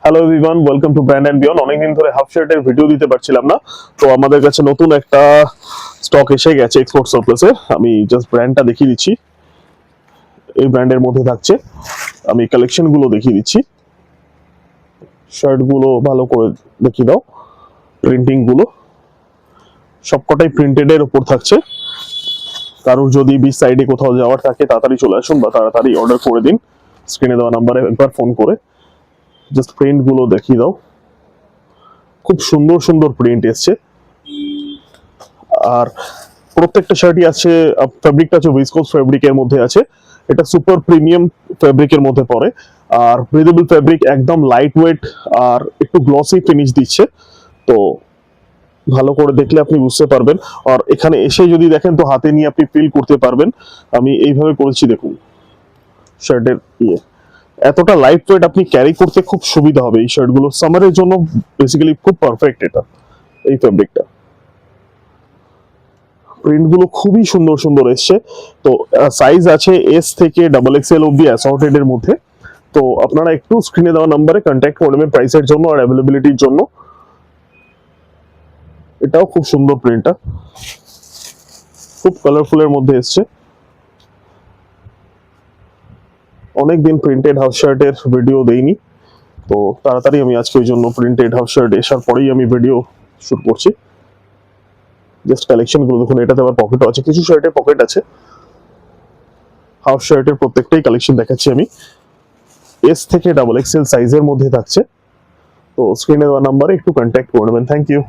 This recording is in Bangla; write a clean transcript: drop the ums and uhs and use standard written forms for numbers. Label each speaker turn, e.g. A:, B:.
A: Hello everyone, welcome to brand and beyond. অনেকদিন ধরে হাফ শার্টের ভিডিও দিতে পারছিলাম না, তো আমাদের কাছে নতুন একটা স্টক এসে গেছে এক্সপোর্ট সারপ্লাসের। আমি জাস্ট ব্র্যান্ডটা দেখিয়ে দিচ্ছি। এই ব্র্যান্ডের মধ্যে থাকছে, আমি কালেকশন গুলো দেখিয়ে দিচ্ছি। শার্ট গুলো ভালো করে দেখিয়ে দাও। প্রিন্টিং গুলো সবকটাই প্রিন্টেড এর উপর থাকছে। কারোর যদি বিচ সাইডে কোথাও যাওয়ার থাকে তাড়াতাড়ি চলে আসুন বা তাড়াতাড়ি অর্ডার করে দিন স্ক্রিনে দেওয়া নাম্বারে একবার ফোন করে। জাস্ট প্রিন্ট গুলো দেখিয়ে দাও, খুব সুন্দর সুন্দর প্রিন্ট এসছে। আর প্রত্যেকটা শার্টই আছে, ফেব্রিকটা আছে উইসকোস ফেব্রিকের মধ্যে আছে। এটা সুপার প্রিমিয়াম ফেব্রিকের মধ্যে পড়ে, আর ব্রিদেবল ফেব্রিক, একদম লাইট ওয়েট আর একটু গ্লসি ফিনিশ দিচ্ছে। তো ভালো করে দেখলে আপনি বুঝতে পারবেন, আর এখানে এসে যদি দেখেন তো হাতে নিয়ে আপনি ফিল করতে পারবেন। আমি এইভাবে করেছি, দেখুন শার্টের এতটা লাইট ওয়েট, আপনি ক্যারি করতে খুব সুবিধা হবে। এই শার্টগুলো সামারের জন্য বেসিক্যালি খুব পারফেক্ট। এটা এই ফেব্রিকটা, প্রিন্ট গুলো খুবই সুন্দর সুন্দর এসছে। তো সাইজ আছে এস থেকে ডাবল এক্সএল অব্দি অ্যাসর্টেড এর মধ্যে। তো আপনারা একটু স্ক্রিনে দেওয়া নাম্বারে কন্ট্যাক্ট করবেন প্রাইসের জন্য আর অ্যাভেলেবিলিটির জন্য। এটাও খুব সুন্দর, প্রিন্টটা খুব কালারফুলের মধ্যে এসছে। অনেকদিন প্রিন্টেড হাফ শার্টের ভিডিও দেইনি, তো তাড়াতাড়ি আমি আজকে ওই জন্য প্রিন্টেড হাফ শার্ট এসার পরেই আমি ভিডিও শুট করছি। জাস্ট কালেকশন গুলো দেখুন, এটাতে আবার পকেটও আছে, কিছু শার্টের পকেট আছে। হাফ শার্টের প্রত্যেকটাই কালেকশন দেখাচ্ছি আমি। এস থেকে ডাবল এক্সএল সাইজের মধ্যে থাকছে। তো স্ক্রিনে দেওয়া নাম্বারে একটু কন্ট্যাক্ট করে নেবেন। Thank you.